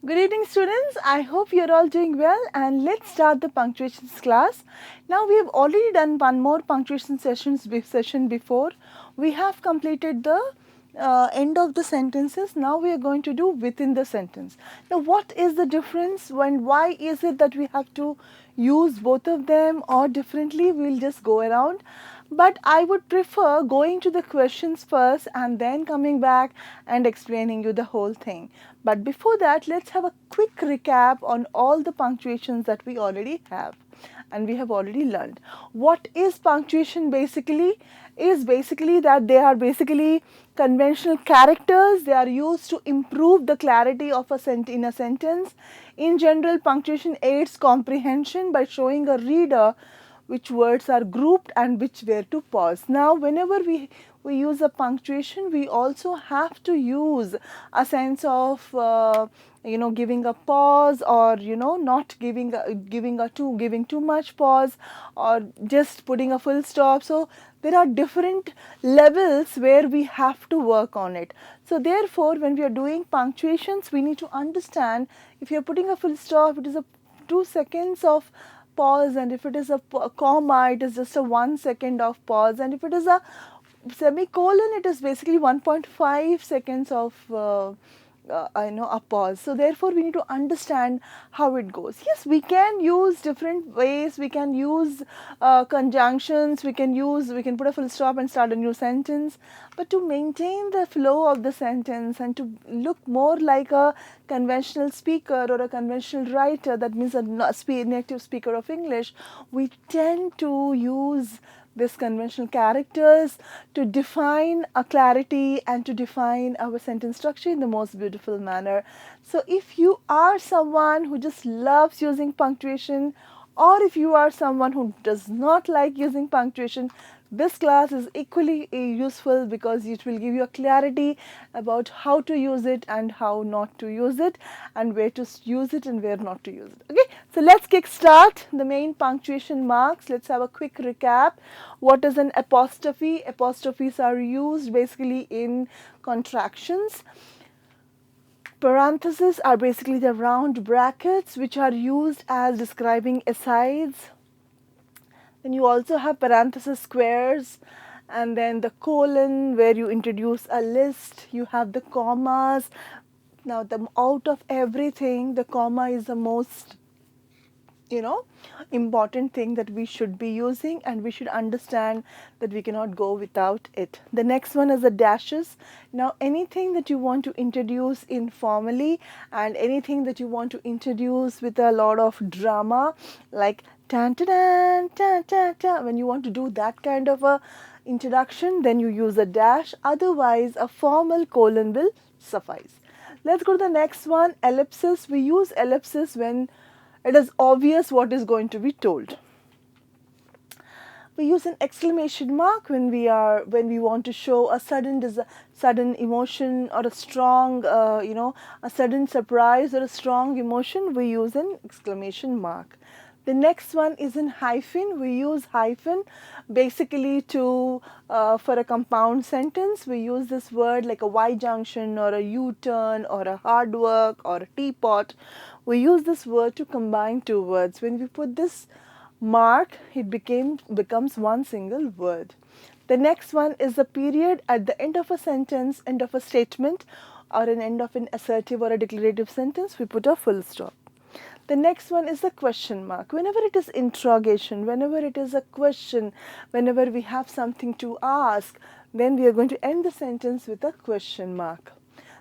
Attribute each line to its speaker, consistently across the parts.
Speaker 1: Good evening students, I hope you are all doing well and let's start the punctuations class. Now we have already done one more punctuation session before. We have completed the end of the sentences. Now we are going to do within the sentence. Now what is the difference and why is it that we have to use both of them or differently? We will just go around. But I would prefer going to the questions first and then coming back and explaining you the whole thing. But before that, let's have a quick recap on all the punctuations that we already have and we have already learned. What is punctuation basically? Is basically that they are basically conventional characters. They are used to improve the clarity of in a sentence. In general, punctuation aids comprehension by showing a reader which words are grouped and which where to pause. Now whenever we use a punctuation, we also have to use a sense of giving a pause or not giving too much pause or just putting a full stop. So there are different levels where we have to work on it. So therefore when we are doing punctuations, we need to understand if you are putting a full stop, it is a 2 seconds of pause, and if it is a comma, it is just a 1 second of pause, and if it is a semicolon, it is basically 1.5 seconds of a pause. So therefore we need to understand how it goes. Yes, we can use different ways. We can use conjunctions. We can put a full stop and start a new sentence. But to maintain the flow of the sentence and to look more like a conventional speaker or a conventional writer, that means a native speaker of English, we tend to use these conventional characters to define a clarity and to define our sentence structure in the most beautiful manner. So if you are someone who just loves using punctuation, or if you are someone who does not like using punctuation, this class is equally useful because it will give you a clarity about how to use it and how not to use it and where to use it and where not to use it. Okay, so let's kick start the main punctuation marks. Let's have a quick recap. What is an apostrophe? Apostrophes are used basically in contractions. Parentheses are basically the round brackets which are used as describing asides. Then you also have parenthesis squares, and then the colon where you introduce a list. You have the commas. Now out of everything, the comma is the most important thing that we should be using, and we should understand that we cannot go without it. The next one is the dashes. Now anything that you want to introduce informally and anything that you want to introduce with a lot of drama, like tan tan tan tan tan, when you want to do that kind of a introduction, then you use a dash. Otherwise a formal colon will suffice. Let's go to the next one, ellipsis. We use ellipsis when it is obvious what is going to be told. We use an exclamation mark when we want to show a sudden emotion or a strong a sudden surprise or a strong emotion. We use an exclamation mark. The next one is in hyphen. We use hyphen basically to for a compound sentence. We use this word like a Y junction or a U-turn or a hard work or a teapot. We use this word to combine two words. When we put this mark, it becomes one single word. The next one is the period at the end of a sentence, end of a statement, or an end of an assertive or a declarative sentence. We put a full stop. The next one is the question mark. Whenever it is interrogation, whenever it is a question, whenever we have something to ask, then we are going to end the sentence with a question mark.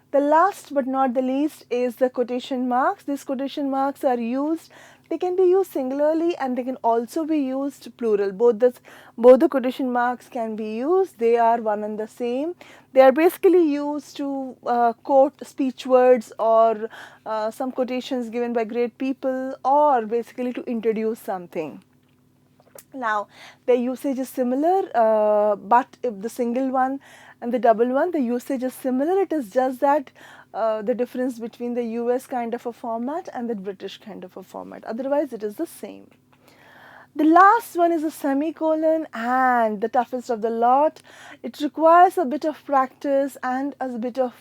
Speaker 1: The last but not the least is the quotation marks. These quotation marks are used, they can be used singularly and they can also be used plural. Both the quotation marks can be used. They are one and the same. They are basically used to quote speech words or some quotations given by great people, or basically to introduce something. Now their usage is similar, but if the single one and the double one, the usage is similar. It is just that the difference between the US kind of a format and the British kind of a format. Otherwise it is the same. The last one is a semicolon, and the toughest of the lot. It requires a bit of practice and a bit of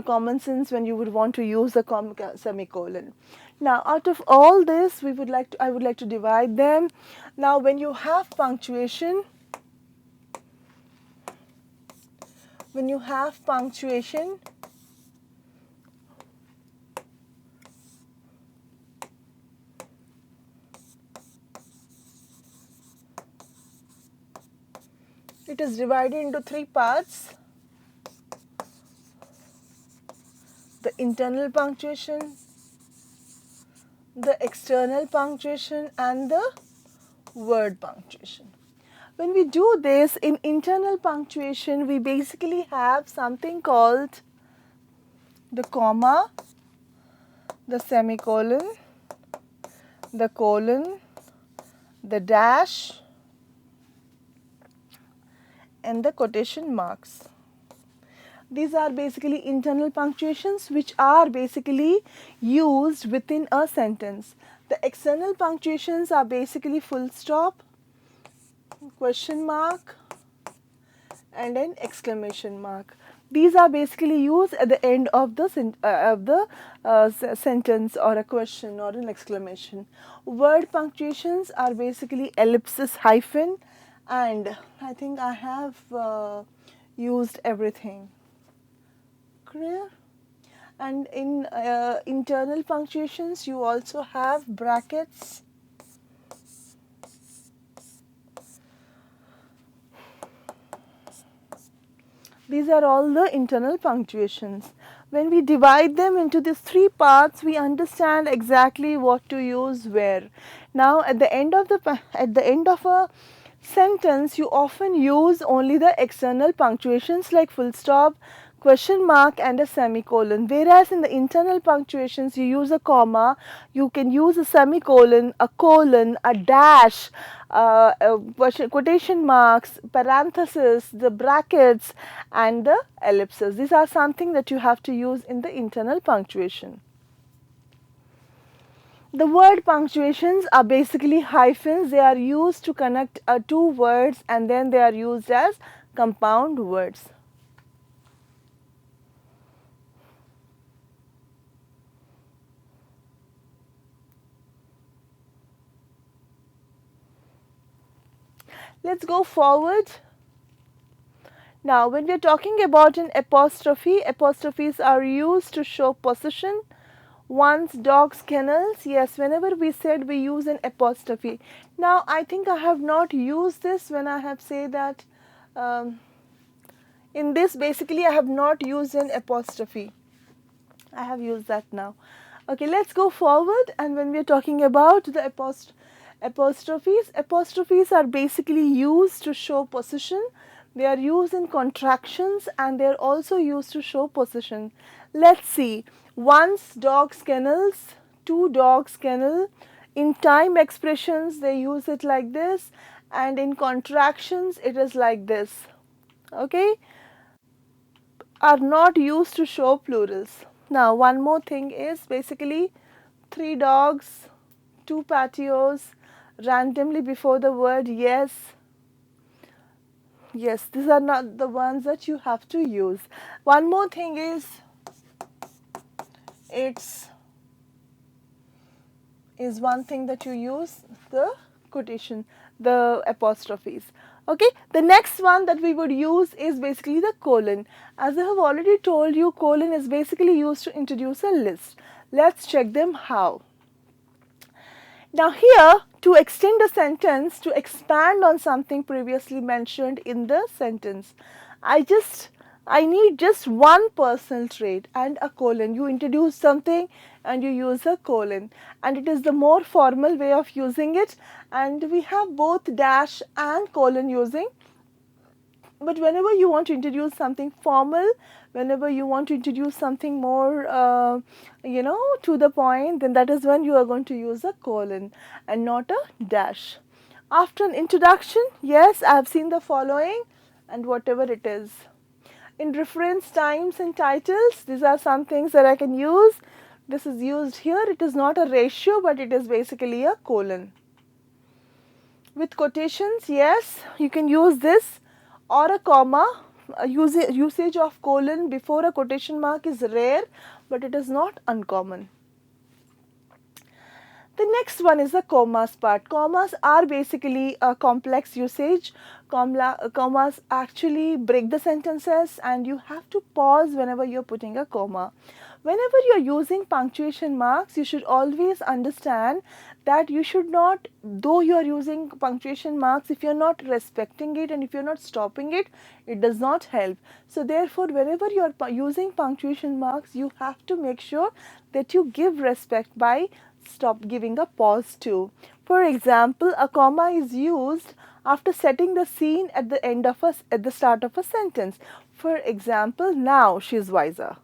Speaker 1: common sense when you would want to use a semicolon. Now, out of all this, I would like to divide them. Now, when you have punctuation, it is divided into three parts: the internal punctuation, the external punctuation, and the word punctuation. When we do this in internal punctuation, we basically have something called the comma, the semicolon, the colon, the dash, and the quotation marks. These are basically internal punctuations which are basically used within a sentence. The external punctuations are basically full stop, question mark, and an exclamation mark. These are basically used at the end of the sentence or a question or an exclamation. Word punctuations are basically ellipsis, hyphen, and I think I have used everything. Clear? And in internal punctuations, you also have brackets. These are all the internal punctuations. When we divide them into these three parts, we understand exactly what to use where. Now, at the end of a sentence, you often use only the external punctuations like full stop, question mark, and a semicolon. Whereas in the internal punctuations, you use a comma, you can use a semicolon, a colon, a dash, quotation marks, parentheses, the brackets, and the ellipses. These are something that you have to use in the internal punctuation. The word punctuations are basically hyphens. They are used to connect two words, and then they are used as compound words. Let's go forward. Now, when we are talking about an apostrophe, apostrophes are used to show possession. One's, dogs, kennels. Yes, whenever we said we use an apostrophe. Now, I think I have not used this when I have said that in this basically I have not used an apostrophe. I have used that now. Okay, let's go forward. And when we are talking about the apostrophes, apostrophes are basically used to show possession. They are used in contractions and they are also used to show possession. Let's see. One's, dogs, kennels, two dogs, kennel. In time expressions, they use it like this, and in contractions, it is like this. Okay? Are not used to show plurals. Now, one more thing is basically three dogs, two patios, randomly before the word yes. Yes, these are not the ones that you have to use. One more thing is one thing that you use, the quotation, the apostrophes. Okay, the next one that we would use is basically the colon. As I have already told you, colon is basically used to introduce a list. Let's check them how. Now here, to extend a sentence, to expand on something previously mentioned in the sentence, I need just one personal trait and a colon. You introduce something and you use a colon, and it is the more formal way of using it, and we have both dash and colon using. But whenever you want to introduce something formal, whenever you want to introduce something more to the point, then that is when you are going to use a colon and not a dash. After an introduction, yes, I have seen the following and whatever it is. In reference, times, and titles, these are some things that I can use. This is used here. It is not a ratio, but it is basically a colon. With quotations, yes, you can use this or a comma. Usage of colon before a quotation mark is rare, but it is not uncommon. The next one is the commas part. Commas are basically a complex usage. Commas actually break the sentences, and you have to pause whenever you are putting a comma. Whenever you are using punctuation marks, you should always understand that you should not, though you are using punctuation marks, if you are not respecting it and if you are not stopping it, it does not help. So therefore, whenever you are using punctuation marks, you have to make sure that you give respect by stop giving a pause too. For example, a comma is used after setting the scene at the end of at the start of a sentence. For example, now she is wiser.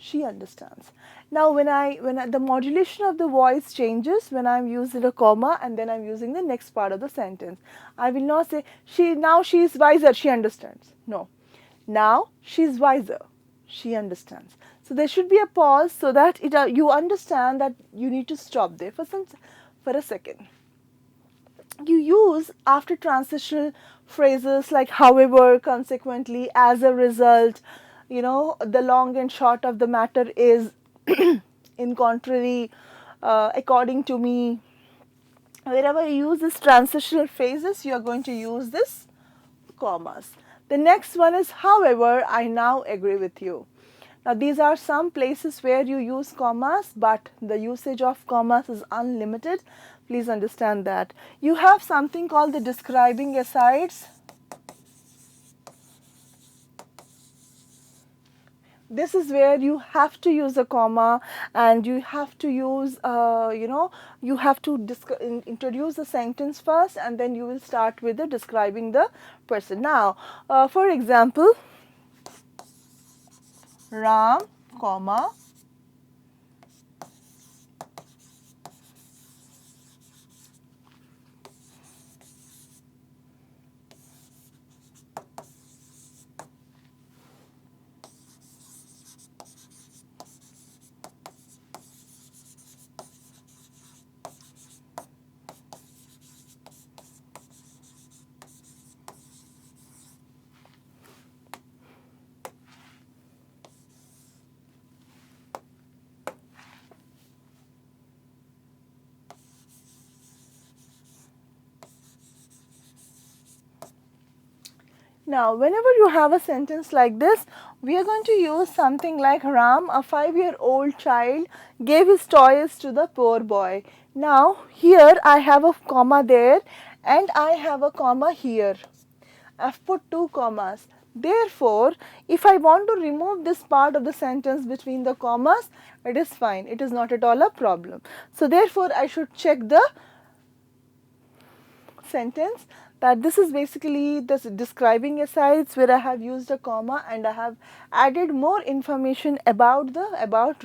Speaker 1: She understands. Now when I the modulation of the voice changes when I'm using a comma and then I'm using the next part of the sentence. I will not say she is wiser, she understands. No. Now she is wiser. She understands. So there should be a pause so that you understand that you need to stop there for a second. You use after transitional phrases like however, consequently, as a result, the long and short of the matter is, in contrary, according to me. Wherever you use this transitional phrases, you are going to use this commas. The next one is however, I now agree with you. Now these are some places where you use commas, but the usage of commas is unlimited. Please understand that. You have something called the describing asides. This is where you have to use a comma and you have to use, you have to introduce the sentence first and then you will start with the describing the person. Now, for example, Ram, comma, Now, whenever you have a sentence like this, we are going to use something like Ram, a 5-year-old child, gave his toys to the poor boy. Now, here I have a comma there and I have a comma here. I've put two commas. Therefore, if I want to remove this part of the sentence between the commas, it is fine. It is not at all a problem. So, therefore, I should check the sentence that this is basically this describing asides where I have used a comma and I have added more information about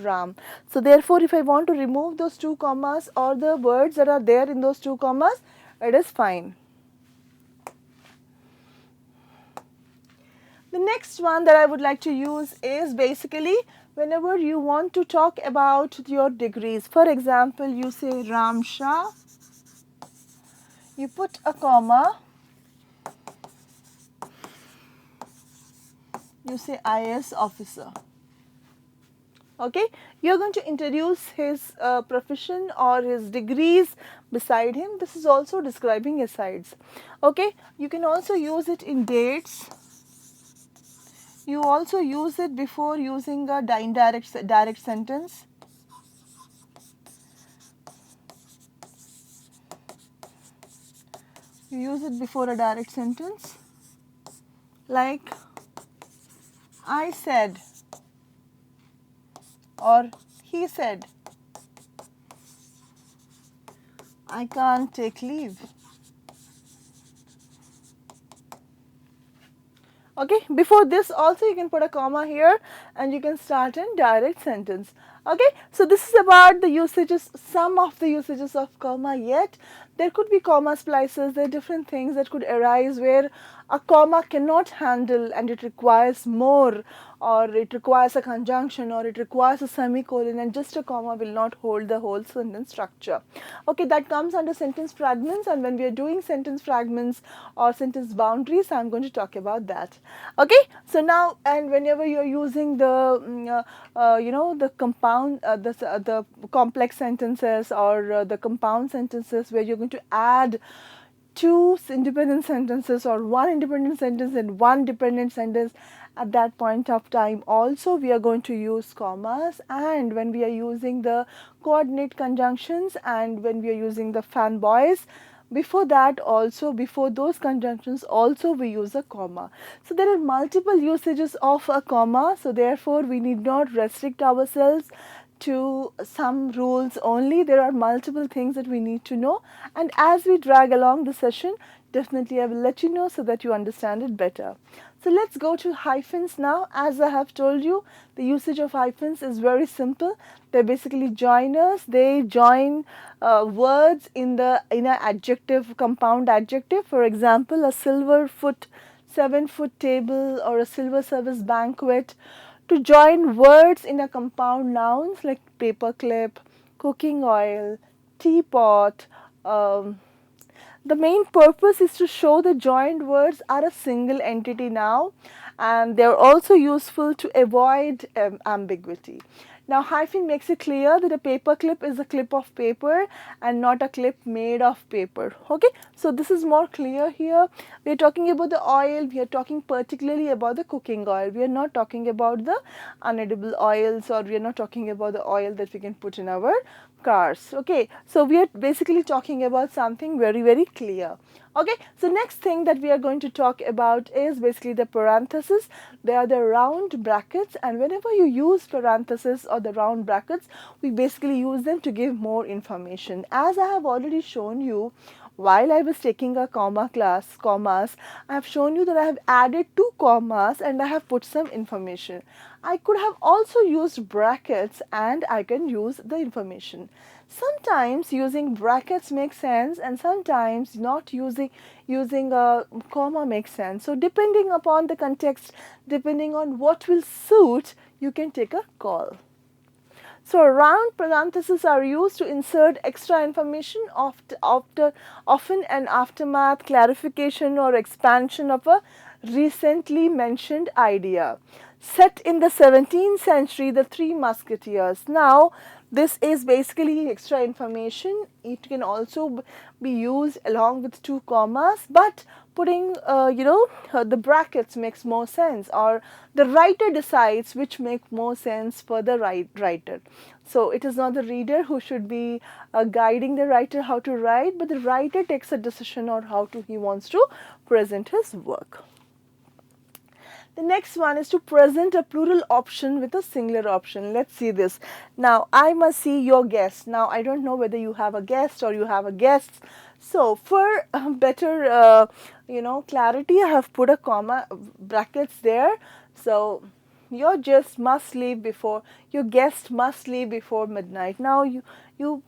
Speaker 1: Ram. So therefore, if I want to remove those two commas or the words that are there in those two commas, it is fine. The next one that I would like to use is basically whenever you want to talk about your degrees. For example, you say Ram Shah, you put a comma, you say IAS officer. Okay, you are going to introduce his profession or his degrees beside him. This is also describing asides. Okay, you can also use it in dates. You also use it before using a direct sentence. You use it before a direct sentence, like I said or he said, I can't take leave. Okay, before this also you can put a comma here and you can start in direct sentence. Okay, so this is about the usages, some of the usages of comma, yet there could be comma splices, there are different things that could arise where a comma cannot handle and it requires more, or it requires a conjunction, or it requires a semicolon, and just a comma will not hold the whole sentence structure. Okay, that comes under sentence fragments, and when we are doing sentence fragments or sentence boundaries, I'm going to talk about that. Okay, so now, and whenever you're using the the compound the complex sentences, or the compound sentences, where you're going to add two independent sentences or one independent sentence and one dependent sentence, at that point of time also we are going to use commas. And when we are using the coordinate conjunctions, and when we are using the fanboys, before that also, before those conjunctions also, we use a comma. So there are multiple usages of a comma, so therefore we need not restrict ourselves to some rules only. There are multiple things that we need to know, and as we drag along the session, definitely I will let you know so that you understand it better. So let's go to hyphens now. As I have told you, the usage of hyphens is very simple. They're basically joiners. They join words in an adjective, compound adjective. For example, a silver foot, 7-foot table, or a silver service banquet. To join words in a compound nouns like paperclip, cooking oil, teapot. The main purpose is to show the joined words are a single entity now, and they are also useful to avoid ambiguity. Now hyphen makes it clear that a paper clip is a clip of paper and not a clip made of paper. Okay, so this is more clear here. We are talking about the oil, we are talking particularly about the cooking oil. We are not talking about the unedible oils, or we are not talking about the oil that we can put in our cars. Okay, so we are basically talking about something very, very clear. Okay, so next thing that we are going to talk about is basically the parentheses. They are the round brackets, and whenever you use parentheses or the round brackets, we basically use them to give more information. As I have already shown you, while I was taking a commas, I have shown you that I have added 2 commas and I have put some information. I could have also used brackets and I can use the information. Sometimes using brackets makes sense, and sometimes not using a comma makes sense. So depending upon the context, depending on what will suit, you can take a call. So round parentheses are used to insert extra information often an aftermath, clarification, or expansion of a recently mentioned idea. Set in the 17th century, the Three Musketeers. Now, this is basically extra information. It can also be used along with 2 commas, but putting the brackets makes more sense, or the writer decides which make more sense for the writer. So it is not the reader who should be guiding the writer how to write, but the writer takes a decision on how he wants to present his work. The next one is to present a plural option with a singular option. Let's see this. Now, I must see your guest. Now, I don't know whether you have a guest or you have a guest. So, for better, clarity, I have put a comma brackets there. So, your guest must leave before midnight. Now, you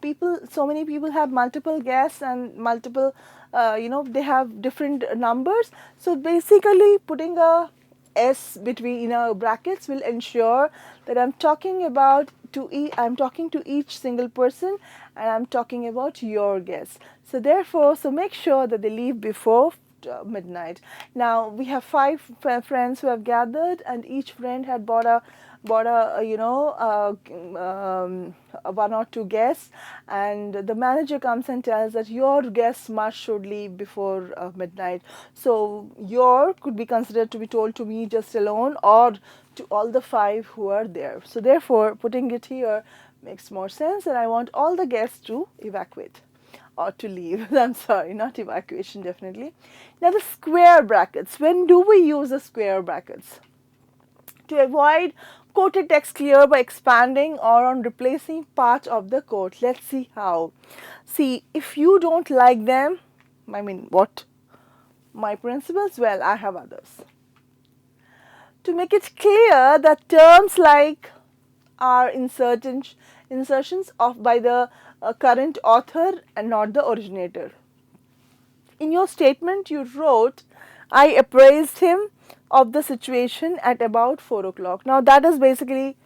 Speaker 1: people, so many people have multiple guests and multiple, they have different numbers. So, basically, putting a S between brackets will ensure that I'm talking to each single person, and I'm talking about your guests. So therefore, make sure that they leave before midnight. Now we have 5 friends who have gathered, and each friend had bought a one or two guests, and the manager comes and tells that your guests should leave before midnight. So your could be considered to be told to me just alone, or to all the 5 who are there. So therefore, putting it here makes more sense, and I want all the guests to evacuate or to leave. I'm sorry, not evacuation, definitely. Now the square brackets. When do we use the square brackets? To avoid quoted text clear by expanding or on replacing part of the quote. Let's see how. See, if you don't like them, what? My principles? Well, I have others. To make it clear that terms like are insertions by the current author and not the originator. In your statement you wrote, I appraised him of the situation at about 4 o'clock. Now that is basically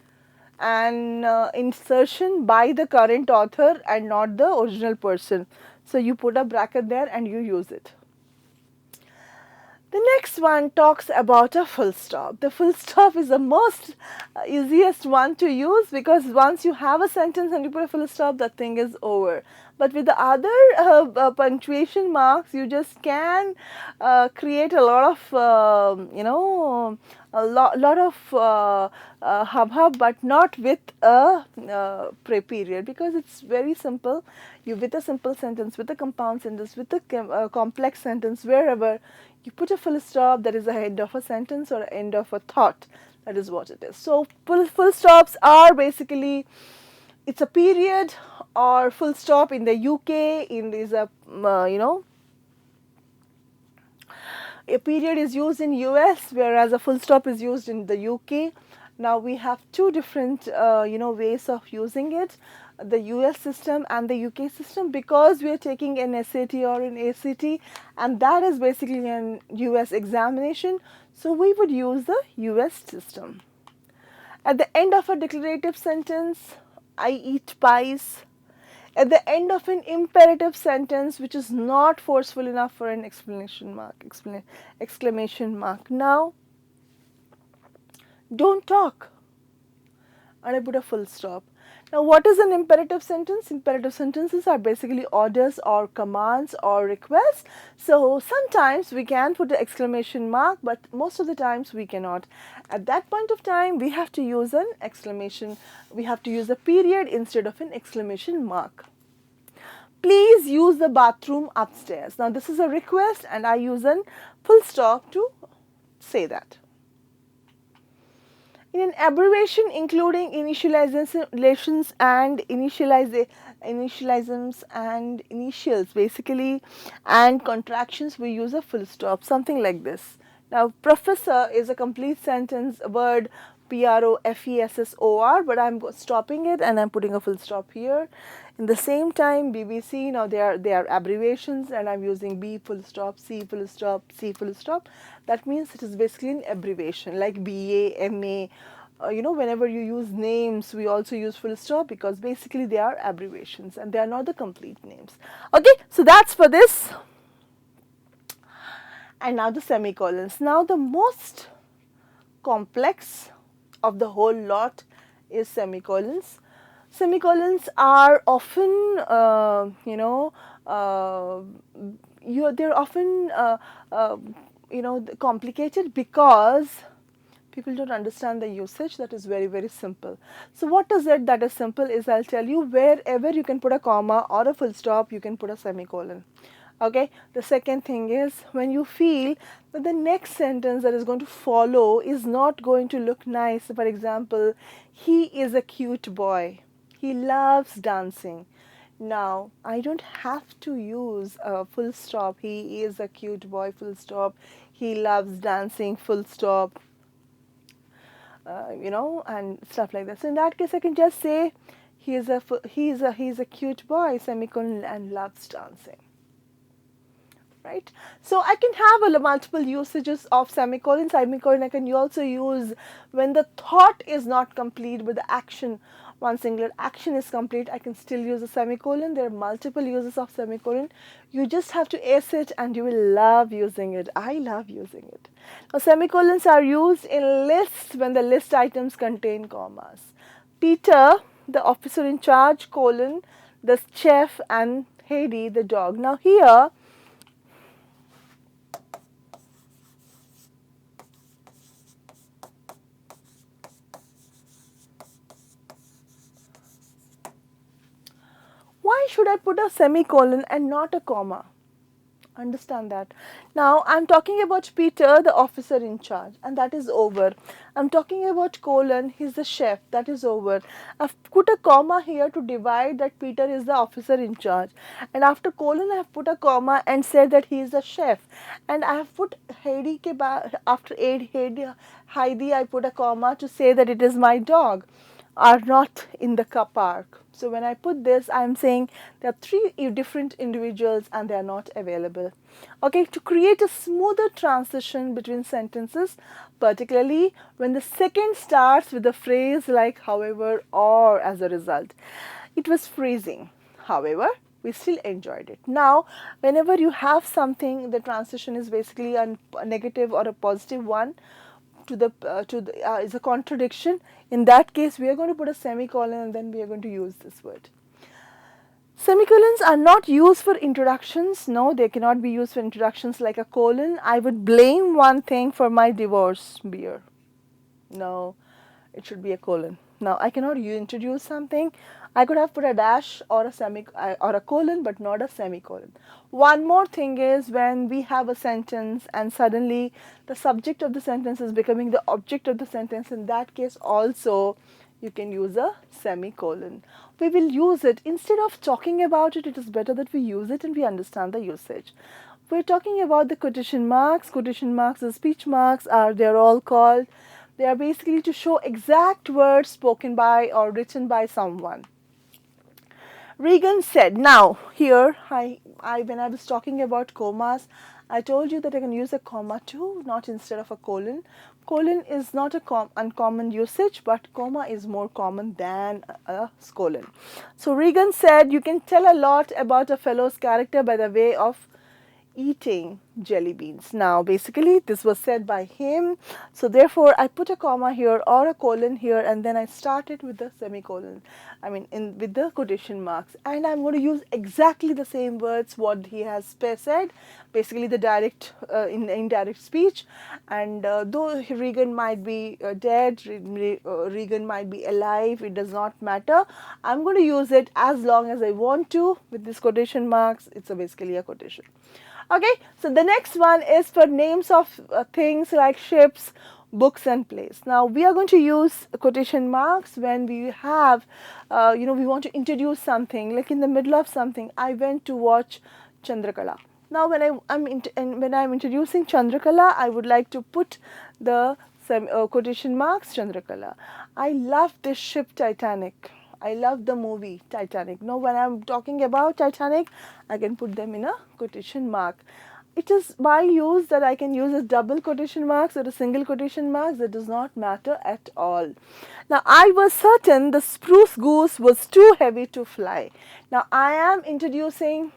Speaker 1: an insertion by the current author and not the original person. So you put a bracket there and you use it. The next one talks about a full stop. The full stop is the most easiest one to use, because once you have a sentence and you put a full stop, the thing is over. But with the other punctuation marks, you just can create a lot of, lot of hub, but not with a pre-period, because it's very simple. You, with a simple sentence, with a compound sentence, with a complex sentence, wherever you put a full stop, that is the end of a sentence or end of a thought. That is what it is. So full stops are basically, it's a period, or full stop in the UK is a a period is used in US, whereas a full stop is used in the UK. Now we have two different ways of using it, the US system and the UK system, because we are taking an SAT or an ACT, and that is basically an US examination. So we would use the US system. At the end of a declarative sentence, I eat pies. At the end of an imperative sentence which is not forceful enough for an exclamation mark. Now, don't talk, and I put a full stop. Now, what is an imperative sentence? Imperative sentences are basically orders or commands or requests. So sometimes we can put an exclamation mark, but most of the times we cannot. At that point of time, we have to use an exclamation, we have to use a period instead of an exclamation mark. Please use the bathroom upstairs. Now this is a request and I use a full stop to say that. In an abbreviation including initializations and initialisms and initials basically and contractions, we use a full stop, something like this. Now professor is a complete sentence, a word PROFESSOR, but I'm stopping it and I'm putting a full stop here. In the same time, BBC, now they are abbreviations and I'm using B full stop, C full stop, C full stop. That means it is basically an abbreviation like BA, MA. Whenever you use names, we also use full stop because basically they are abbreviations and they are not the complete names. Okay, so that's for this. And now the semicolons. Now the most complex of the whole lot is semicolons. Semicolons are often, they're often, complicated because people don't understand the usage. That is very, very simple. So what is it that is simple is, I'll tell you, wherever you can put a comma or a full stop, you can put a semicolon. Okay, the second thing is, when you feel that the next sentence that is going to follow is not going to look nice, for example, he is a cute boy, he loves dancing. Now, I don't have to use a full stop, he is a cute boy, full stop, he loves dancing, full stop, and stuff like that. So in that case, I can just say, he's a cute boy, semicolon, and loves dancing. Right? So I can have a multiple usages of semicolon. Semicolon I can also use when the thought is not complete, but the action, one singular action is complete. I can still use a semicolon. There are multiple uses of semicolon. You just have to ace it and you will love using it. I love using it. Now semicolons are used in lists when the list items contain commas. Peter, the officer in charge, colon, the chef, and Heidi, the dog. Now here, why should I put a semicolon and not a comma? Understand that. Now I'm talking about Peter, the officer in charge, and that is over. I'm talking about colon, he's the chef, that is over. I've put a comma here to divide that Peter is the officer in charge, and after colon I have put a comma and said that he is the chef, and I have put Heidi after Heidi I put a comma to say that it is my dog, are not in the car park. So when I put this, I'm saying there are three different individuals and they are not available. Okay, to create a smoother transition between sentences, particularly when the second starts with a phrase like however or as a result. It was freezing. However, we still enjoyed it. Now, whenever you have something, the transition is basically a negative or a positive one is a contradiction. In that case, we are going to put a semicolon and then we are going to use this word. Semicolons are not used for introductions. No, they cannot be used for introductions like a colon. I would blame one thing for my divorce beer. No, it should be a colon. Now I cannot introduce something. I could have put a dash or or a colon, but not a semicolon. One more thing is when we have a sentence and suddenly the subject of the sentence is becoming the object of the sentence. In that case, also you can use a semicolon. We will use it instead of talking about it. It is better that we use it and we understand the usage. We're talking about the quotation marks. Quotation marks, the speech marks they're all called. They are basically to show exact words spoken by or written by someone. Regan said, now here, when I was talking about commas, I told you that I can use a comma too, not instead of a colon. Colon is not a uncommon usage, but comma is more common than a colon. So Regan said, you can tell a lot about a fellow's character by the way of eating jelly beans. Now basically this was said by him, so therefore I put a comma here or a colon here and then I started with the semicolon, with the quotation marks, and I'm going to use exactly the same words what he has said, basically the direct in indirect speech. And though Regan might be dead, Regan might be alive, it does not matter. I'm going to use it as long as I want to with this quotation marks. It's basically a quotation. Okay, so the next one is for names of things like ships, books and plays. Now we are going to use quotation marks when we have, we want to introduce something, like in the middle of something. I went to watch Chandrakala. Now when I'm introducing Chandrakala, I would like to put the quotation marks Chandrakala. I love this ship Titanic. I love the movie Titanic. Now when I'm talking about Titanic, I can put them in a quotation mark. It is by use that I can use a double quotation marks or a single quotation marks. That does not matter at all. Now I was certain the spruce goose was too heavy to fly. Now I am introducing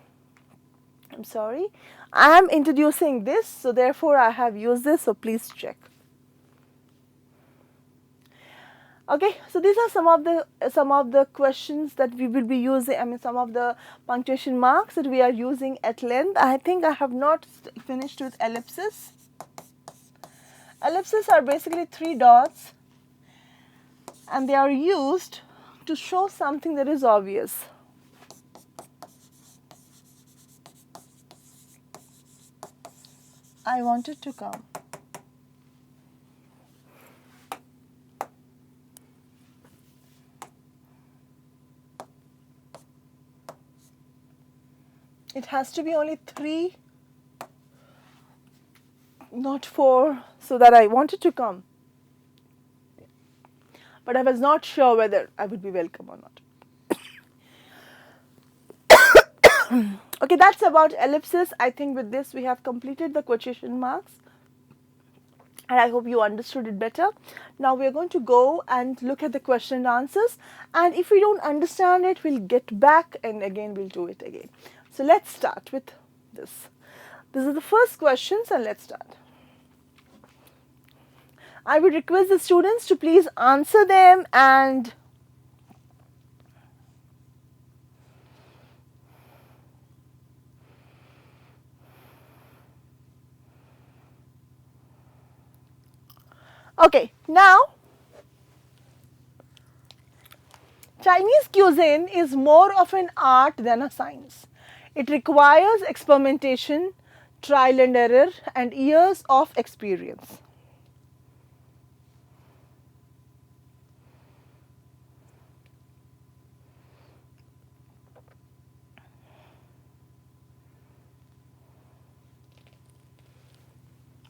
Speaker 1: this, so therefore I have used this, so please check. Okay, so these are some of the questions that we will be using. Some of the punctuation marks that we are using at length. I think I have not finished with ellipses. Ellipses are basically three dots, and they are used to show something that is obvious. I wanted to come. It has to be only 3, not 4, so that I wanted to come. But I was not sure whether I would be welcome or not. Okay, that's about ellipses. I think with this we have completed the quotation marks. And I hope you understood it better. Now we are going to go and look at the question and answers. And if we don't understand it, we'll get back and again we'll do it again. So let's start with this. These are the first questions and let's start. I would request the students to please answer them and okay, now Chinese cuisine is more of an art than a science. It requires experimentation, trial and error, and years of experience.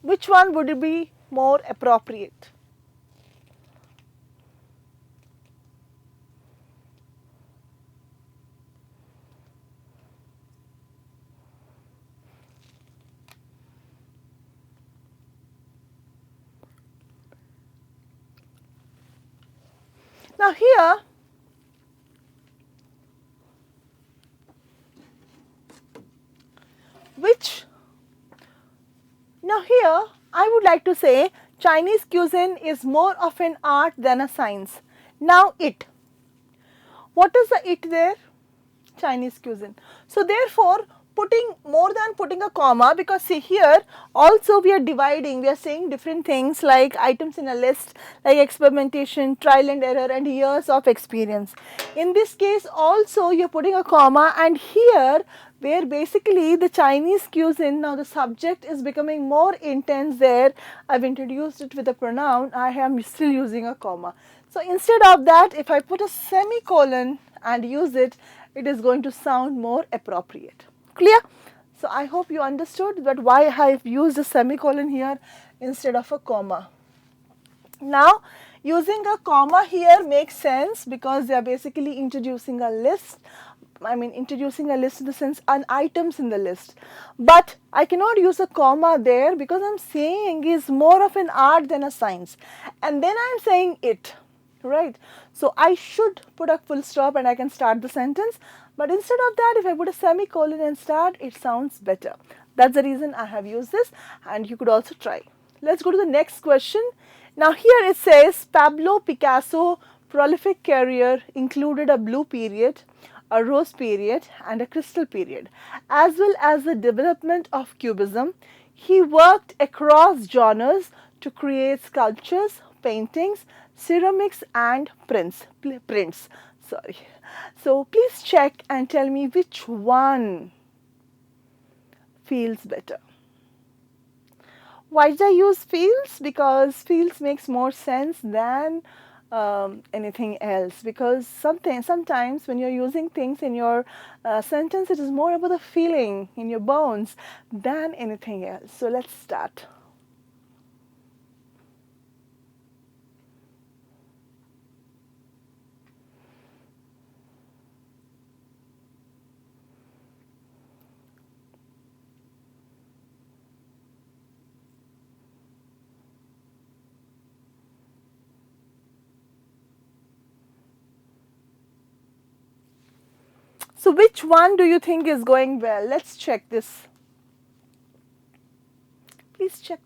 Speaker 1: Which one would be more appropriate? Now here, which, now here I would like to say Chinese cuisine is more of an art than a science. Now it, what is the it there? Chinese cuisine. So therefore, putting more than putting a comma, because see here also we are dividing, we are saying different things like items in a list, like experimentation, trial and error and years of experience. In this case also you are putting a comma, and here where basically the Chinese cuisine, now the subject is becoming more intense there, I have introduced it with a pronoun, I am still using a comma. So instead of that, if I put a semicolon and use it, it is going to sound more appropriate. Clear? So I hope you understood that why I have used a semicolon here instead of a comma. Now using a comma here makes sense because they are basically introducing a list. I mean introducing a list in the sense an items in the list. But I cannot use a comma there because I am saying is more of an art than a science. And then I am saying it. Right. So I should put a full stop and I can start the sentence, but instead of that, if I put a semicolon and start, it sounds better. That's the reason I have used this, and you could also try. Let's go to the next question. Now here it says Pablo Picasso, prolific career, included a blue period, a rose period and a crystal period, as well as the development of cubism. He worked across genres to create sculptures, paintings, ceramics and prints. Sorry. So please check and tell me which one feels better. Why did I use feels? Because feels makes more sense than anything else, because sometimes when you're using things in your sentence, it is more about the feeling in your bones than anything else. So let's start. So which one do you think is going well? Let's check this. Please check.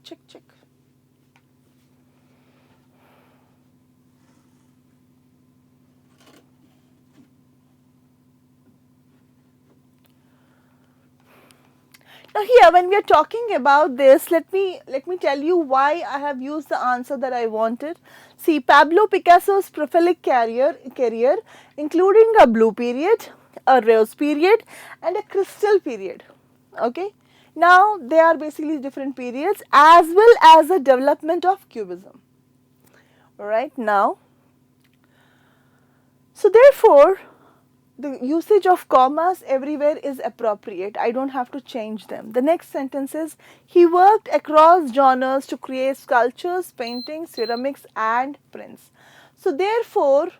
Speaker 1: Now here when we are talking about this, let me tell you why I have used the answer that I wanted. See, Pablo Picasso's prolific career including a blue period, a rose period and a crystal period. Okay. Now they are basically different periods as well as the development of cubism. Right now. So therefore, the usage of commas everywhere is appropriate. I don't have to change them. The next sentence is, he worked across genres to create sculptures, paintings, ceramics and prints. So therefore,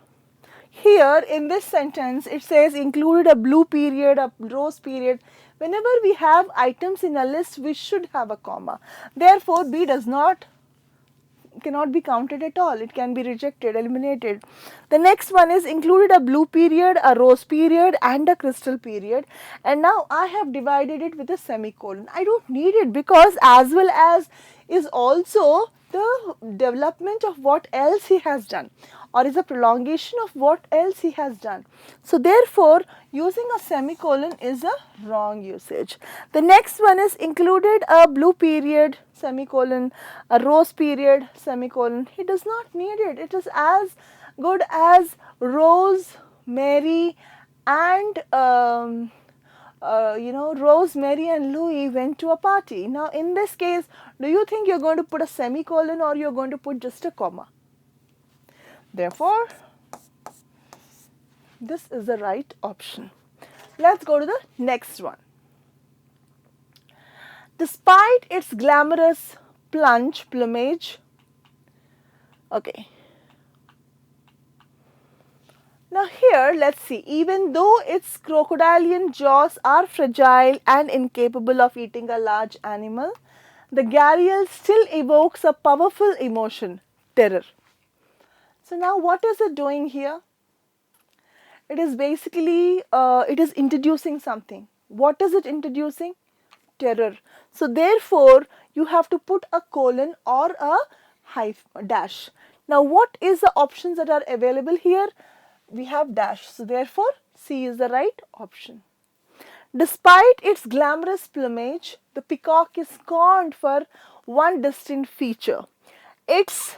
Speaker 1: here in this sentence it says included a blue period, a rose period. Whenever we have items in a list, we should have a comma. Therefore, B cannot be counted at all. It can be rejected, eliminated. The next one is included a blue period, a rose period and a crystal period, and now I have divided it with a semicolon. I don't need it because as well as is also the development of what else he has done, or is a prolongation of what else he has done. So therefore, using a semicolon is a wrong usage. The next one is included a blue period, semicolon, a rose period, semicolon. He does not need it. It is as good as Rose, Mary and Rose, Mary and Louis went to a party. Now in this case, do you think you're going to put a semicolon or you're going to put just a comma? Therefore, this is the right option. Let's go to the next one. Despite its glamorous plumage, okay. Now here, let's see, even though its crocodilian jaws are fragile and incapable of eating a large animal, the gharial still evokes a powerful emotion, terror. So now what is it doing here? It is basically, it is introducing something. What is it introducing? Terror. So therefore, you have to put a colon or a dash. Now what is the options that are available here? We have dash. So therefore, C is the right option. Despite its glamorous plumage, the peacock is scorned for one distinct feature, its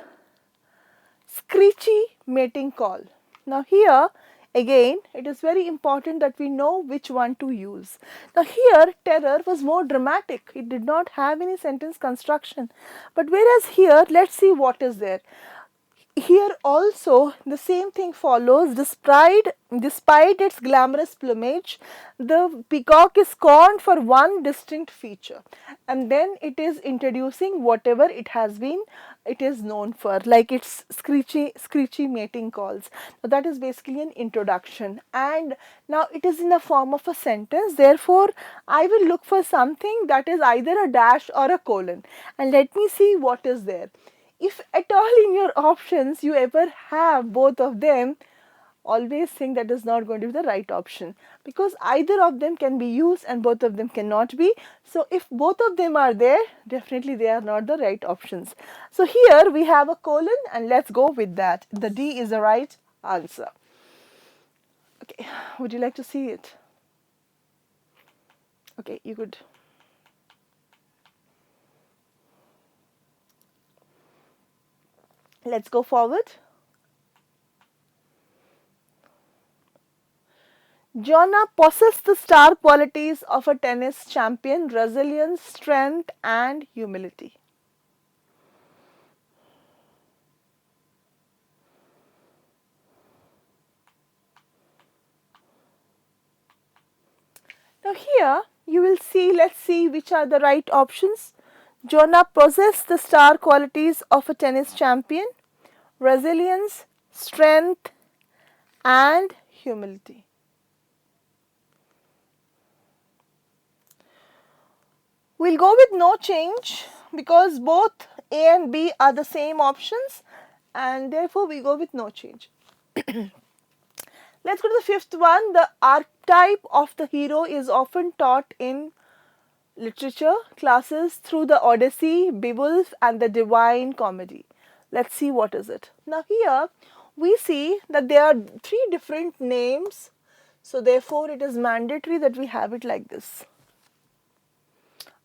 Speaker 1: screechy mating call. Now here again it is very important that we know which one to use. Now here terror was more dramatic, it did not have any sentence construction, but whereas here let's see what is there. Here also the same thing follows. Despite its glamorous plumage, the peacock is scorned for one distinct feature, and then it is introducing whatever it is known for, like its screechy mating calls. Now that is basically an introduction, and now it is in the form of a sentence. Therefore, I will look for something that is either a dash or a colon, and let me see what is there. If at all in your options you ever have both of them, always think that is not going to be the right option, because either of them can be used and both of them cannot be. So if both of them are there, definitely they are not the right options. So here we have a colon, and let's go with that. The D is the right answer. Okay, would you like to see it? Okay, you could. Let's go forward. Jonna possessed the star qualities of a tennis champion: resilience, strength, and humility. Now here you will see, let's see which are the right options. Jonna possessed the star qualities of a tennis champion: resilience, strength, and humility. We'll go with no change because both A and B are the same options, and therefore we go with no change. Let's go to the fifth one. The archetype of the hero is often taught in literature classes through the Odyssey, Beowulf, and the Divine Comedy. Let's see what is it. Now here we see that there are three different names, so therefore it is mandatory that we have it like this.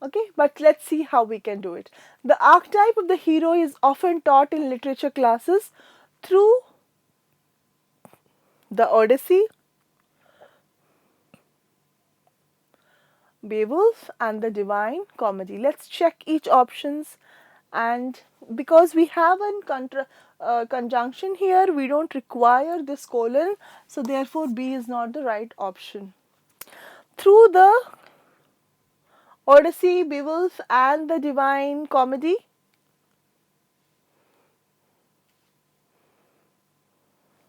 Speaker 1: Okay, but let's see how we can do it. The archetype of the hero is often taught in literature classes through the Odyssey, Beowulf, and the Divine Comedy. Let's check each options, and because we have a conjunction here, we don't require this colon, so therefore B is not the right option. Through the Odyssey, Beowulf, and the Divine Comedy.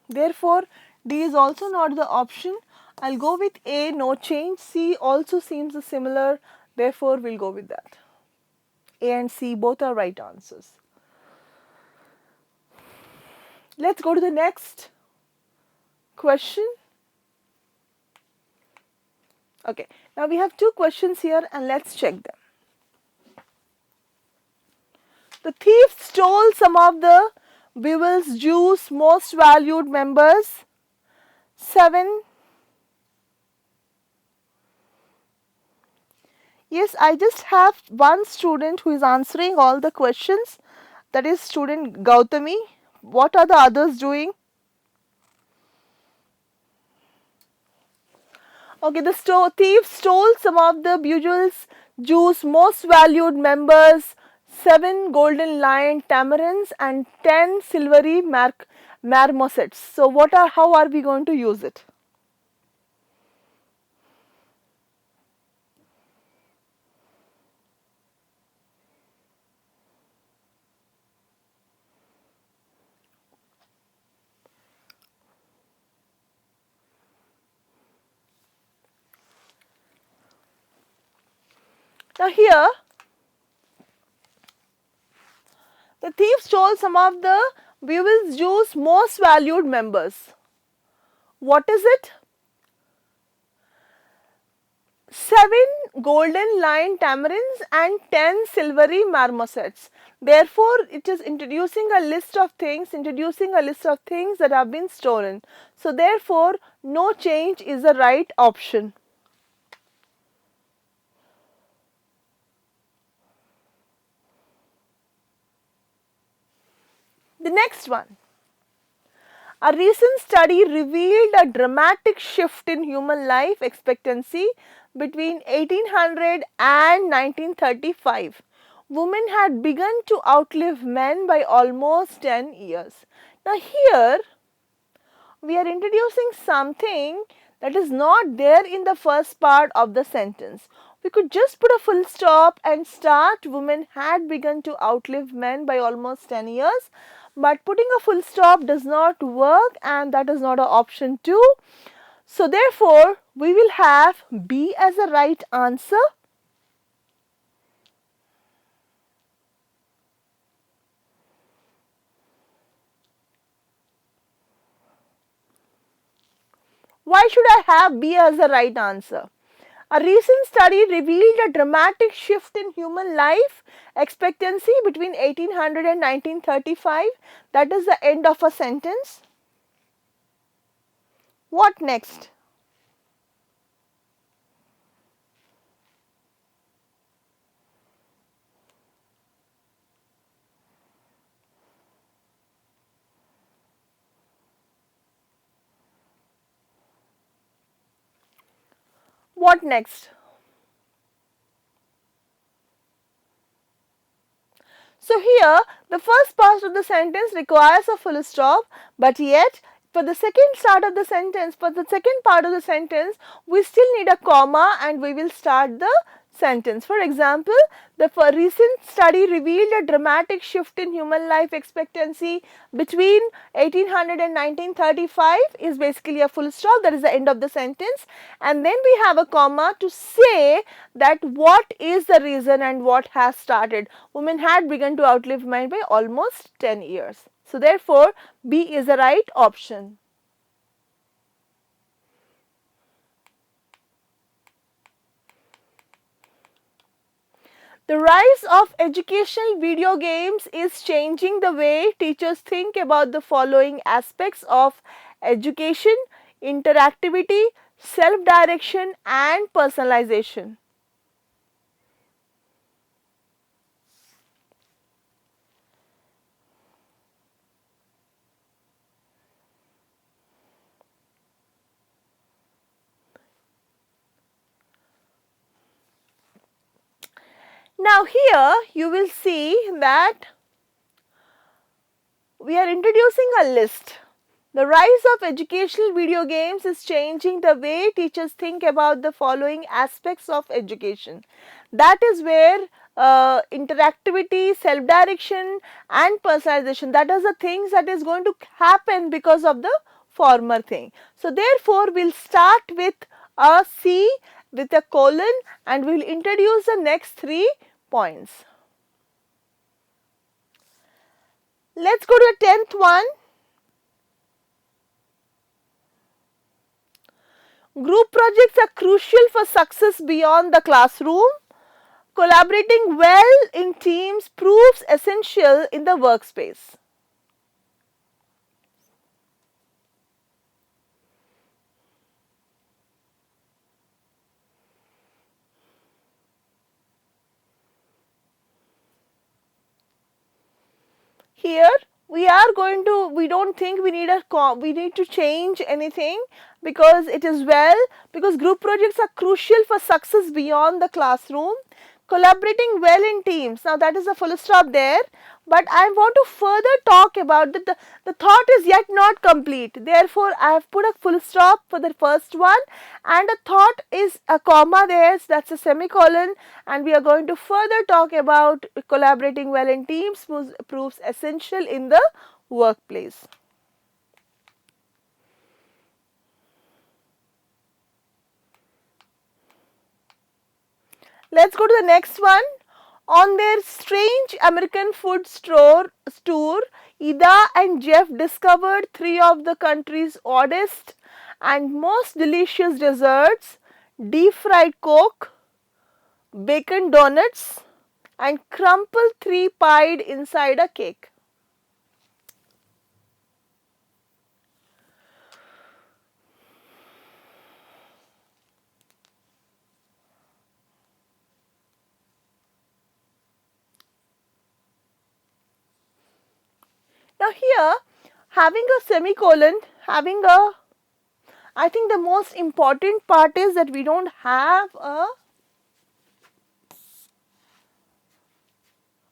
Speaker 1: Therefore, D is also not the option. I'll go with A, no change. C also seems similar. Therefore, we'll go with that. A and C both are right answers. Let's go to the next question. Okay, now we have two questions here and let's check them. The thief stole some of the Beowulf's Jew's most valued members. 7. Yes, I just have one student who is answering all the questions. That is student Gautami. What are the others doing? Okay, the thief stole some of the Beowulf's Jew's most valued members: 7 golden lion tamarins and 10 silvery marmosets. So how are we going to use it? Now here, the thief stole some of the we will use most valued members. What is it? 7 golden lion tamarins and 10 silvery marmosets. Therefore, it is introducing a list of things that have been stolen. So, therefore, no change is the right option. The next one. A recent study revealed a dramatic shift in human life expectancy between 1800 and 1935. Women had begun to outlive men by almost 10 years. Now, here we are introducing something that is not there in the first part of the sentence. We could just put a full stop and start women had begun to outlive men by almost 10 years, but putting a full stop does not work and that is not an option too. So therefore, we will have B as a right answer. Why should I have B as the right answer? A recent study revealed a dramatic shift in human life expectancy between 1800 and 1935. That is the end of a sentence. What next? What next? So here the first part of the sentence requires a full stop, but yet for the second part of the sentence, we still need a comma and we will start the sentence. For example, the recent study revealed a dramatic shift in human life expectancy between 1800 and 1935 is basically a full stop, that is the end of the sentence, and then we have a comma to say that what is the reason and what has started. Women had begun to outlive men by almost 10 years. So therefore, B is the right option. The rise of educational video games is changing the way teachers think about the following aspects of education: interactivity, self-direction and personalization. Now here you will see that we are introducing a list. The rise of educational video games is changing the way teachers think about the following aspects of education. That is where interactivity, self-direction and personalization, that is the things that is going to happen because of the former thing. So therefore, we will start with a C with a colon and we will introduce the next 3 points. Let's go to the 10th one. Group projects are crucial for success beyond the classroom. Collaborating well in teams proves essential in the workspace. Here we don't think we need to change anything because it is because group projects are crucial for success beyond the classroom. Collaborating well in teams, now that is a full stop there, but I want to further talk about the thought is yet not complete. Therefore, I have put a full stop for the first one and a thought is a comma there, so that's a semicolon, and we are going to further talk about collaborating well in teams proves essential in the workplace. Let's go to the next one. On their strange American food tour, Ida and Jeff discovered three of the country's oddest and most delicious desserts: deep fried Coke, bacon donuts, and crumple three pied inside a cake. Now here, having a semicolon, having a, I think the most important part is that we don't have a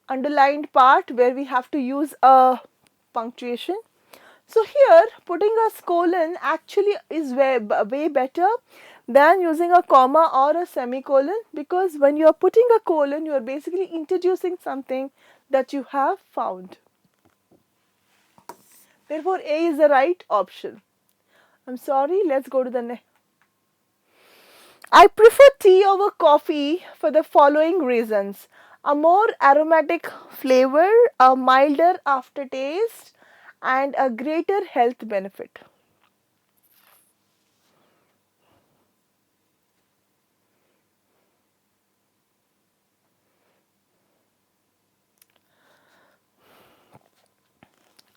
Speaker 1: underlined part where we have to use a punctuation. So here putting a colon actually is way better than using a comma or a semicolon, because when you are putting a colon you are basically introducing something that you have found. Therefore A is the right option. I'm sorry, let's go to the next. I prefer tea over coffee for the following reasons: a more aromatic flavor, a milder aftertaste, and a greater health benefit.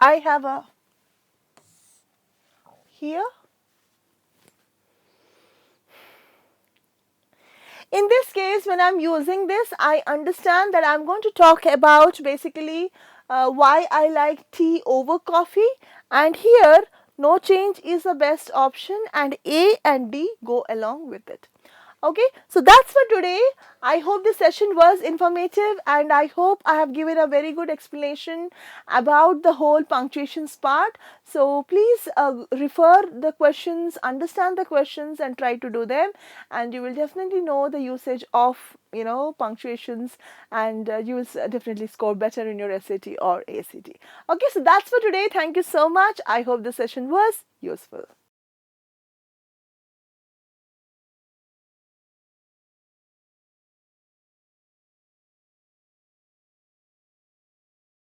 Speaker 1: I have a here. In this case, when I'm using this, I understand that I'm going to talk about basically why I like tea over coffee, and here no change is the best option and A and D go along with it. Okay, so that's for today. I hope this session was informative and I hope I have given a very good explanation about the whole punctuations part. So please refer the questions, understand the questions and try to do them, and you will definitely know the usage of punctuations, and you will definitely score better in your SAT or ACT. Okay, so that's for today. Thank you so much. I hope the session was useful.